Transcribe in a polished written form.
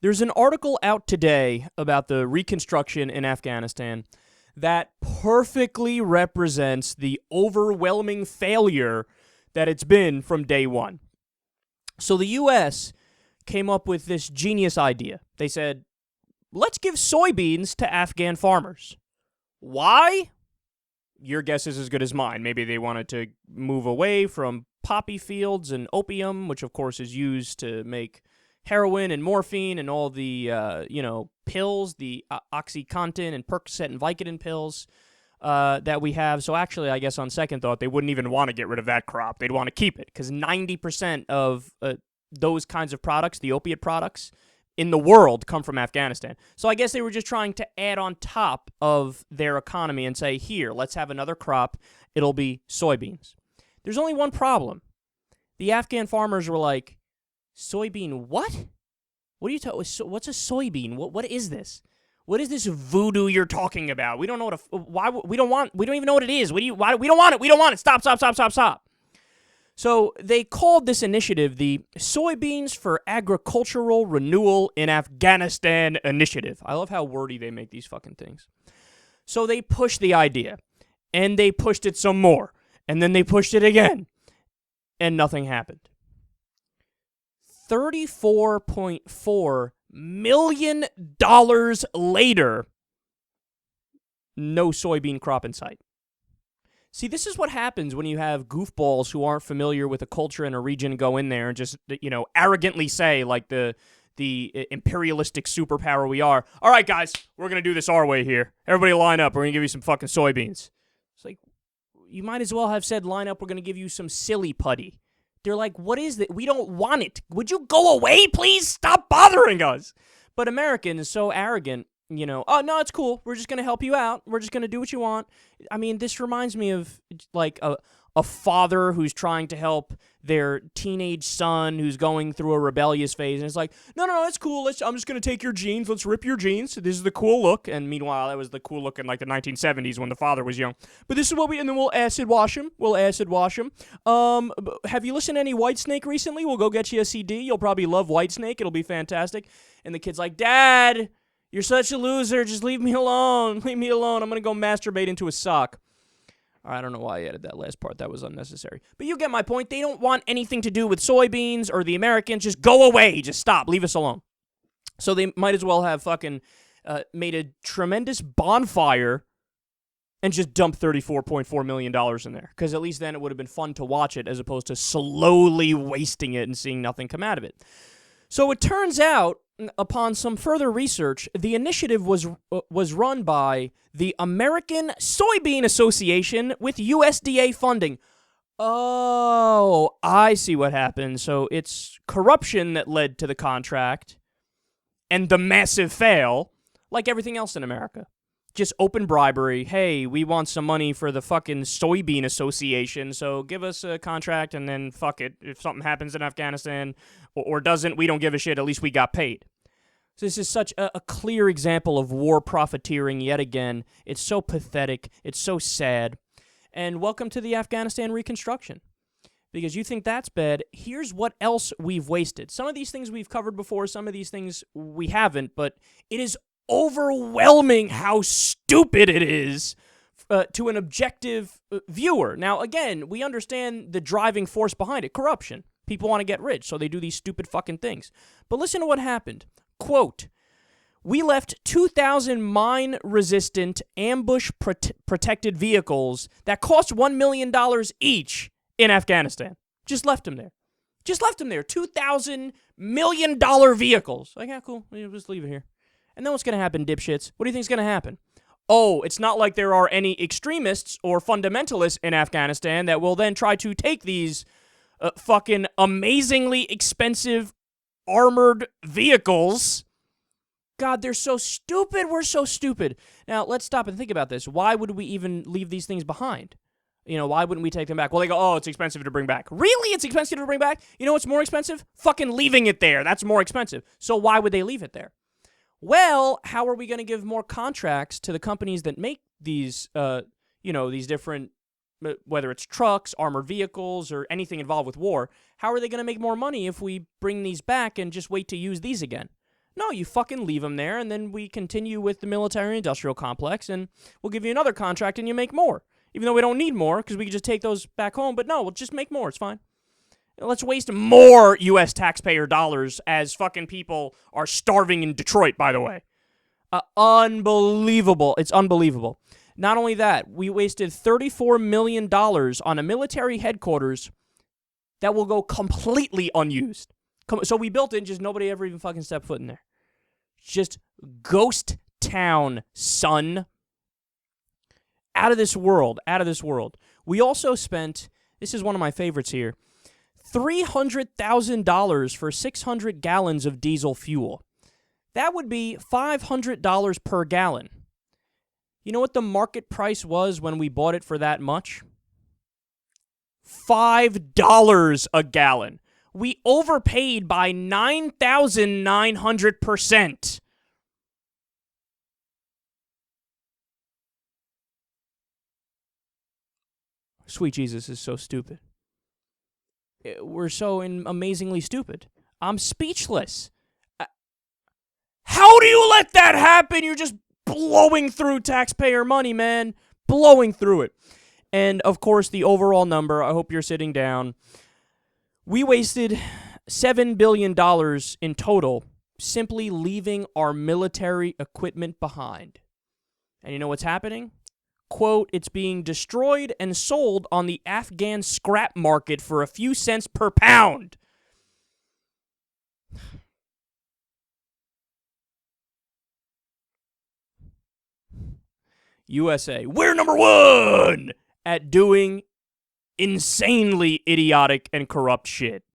There's an article out today about the reconstruction in Afghanistan that perfectly represents the overwhelming failure that it's been from day one. So the U.S. came up with this genius idea. They said, let's give soybeans to Afghan farmers. Why? Your guess is as good as mine. Maybe they wanted to move away from poppy fields and opium, which of course is used to make heroin and morphine and all the, pills, the OxyContin and Percocet and Vicodin pills that we have. So actually, I guess on second thought, they wouldn't even want to get rid of that crop. They'd want to keep it because 90% of those kinds of products, the opiate products, in the world come from Afghanistan. So I guess they were just trying to add on top of their economy and say, here, let's have another crop. It'll be soybeans. There's only one problem. The Afghan farmers were like, soybean what? What are you talking? What's a soybean? What is this? What is this voodoo you're talking about? We don't know what. We don't even know what it is. We don't want it. We don't want it. Stop. So they called this initiative the Soybeans for Agricultural Renewal in Afghanistan Initiative. I love how wordy they make these fucking things. So they pushed the idea, and they pushed it some more, and then they pushed it again, and nothing happened. $34.4 million later, no soybean crop in sight. See, this is what happens when you have goofballs who aren't familiar with a culture and a region go in there and just, arrogantly say, like the imperialistic superpower we are, all right, guys, we're going to do this our way here. Everybody line up. We're going to give you some fucking soybeans. It's like, you might as well have said, line up, we're going to give you some silly putty. They're like, what is that? We don't want it. Would you go away, please? Stop bothering us. But Americans, so arrogant, oh, no, it's cool. We're just going to help you out. We're just going to do what you want. I mean, this reminds me of, like, a father who's trying to help their teenage son who's going through a rebellious phase. And it's like, no, it's cool. I'm just going to take your jeans. Let's rip your jeans. This is the cool look. And meanwhile, that was the cool look in, like, the 1970s when the father was young. But this is what and then we'll acid wash him. Have you listened to any Whitesnake recently? We'll go get you a CD. You'll probably love Whitesnake. It'll be fantastic. And the kid's like, Dad, you're such a loser. Just leave me alone. Leave me alone. I'm going to go masturbate into a sock. I don't know why I added that last part. That was unnecessary. But you get my point. They don't want anything to do with soybeans or the Americans. Just go away. Just stop. Leave us alone. So they might as well have fucking made a tremendous bonfire and just dumped $34.4 million in there. Because at least then it would have been fun to watch it as opposed to slowly wasting it and seeing nothing come out of it. So it turns out, upon some further research, the initiative was run by the American Soybean Association with USDA funding. Oh, I see what happened. So it's corruption that led to the contract and the massive fail, like everything else in America. Just open bribery. Hey, we want some money for the fucking Soybean Association, so give us a contract and then fuck it. If something happens in Afghanistan or doesn't, we don't give a shit. At least we got paid. So this is such a clear example of war profiteering yet again. It's so pathetic. It's so sad. And welcome to the Afghanistan Reconstruction. Because you think that's bad, here's what else we've wasted. Some of these things we've covered before, some of these things we haven't, but it is overwhelming how stupid it is to an objective viewer. Now, again, we understand the driving force behind it, corruption. People want to get rich, so they do these stupid fucking things. But listen to what happened. Quote, we left 2,000 mine-resistant ambush-protected vehicles that cost $1 million each in Afghanistan. Just left them there. $2,000 million vehicles. Like, yeah, cool. We'll just leave it here. And then what's going to happen, dipshits? What do you think's going to happen? Oh, it's not like there are any extremists or fundamentalists in Afghanistan that will then try to take these fucking amazingly expensive armored vehicles. God, they're so stupid. We're so stupid. Now, let's stop and think about this. Why would we even leave these things behind? Why wouldn't we take them back? Well, they go, oh, it's expensive to bring back. Really? It's expensive to bring back? You know what's more expensive? Fucking leaving it there. That's more expensive. So why would they leave it there? Well, how are we going to give more contracts to the companies that make these, these different, whether it's trucks, armored vehicles, or anything involved with war? How are they going to make more money if we bring these back and just wait to use these again? No, you fucking leave them there, and then we continue with the military-industrial complex, and we'll give you another contract, and you make more. Even though we don't need more, because we can just take those back home. But no, we'll just make more. It's fine. Let's waste more U.S. taxpayer dollars as fucking people are starving in Detroit, by the way. Unbelievable. It's unbelievable. Not only that, we wasted $34 million on a military headquarters that will go completely unused. So we built it, and just nobody ever even fucking stepped foot in there. Just ghost town, son. Out of this world. Out of this world. We also spent, this is one of my favorites here, $300,000 for 600 gallons of diesel fuel. That would be $500 per gallon. You know what the market price was when we bought it for that much? $5 a gallon. We overpaid by 9,900%. Sweet Jesus is so stupid. We're so amazingly stupid. I'm speechless. How do you let that happen? You're just blowing through taxpayer money, man. Blowing through it. And, of course, the overall number, I hope you're sitting down. We wasted $7 billion in total simply leaving our military equipment behind. And you know what's happening? Quote, it's being destroyed and sold on the Afghan scrap market for a few cents per pound. USA, we're number one at doing insanely idiotic and corrupt shit.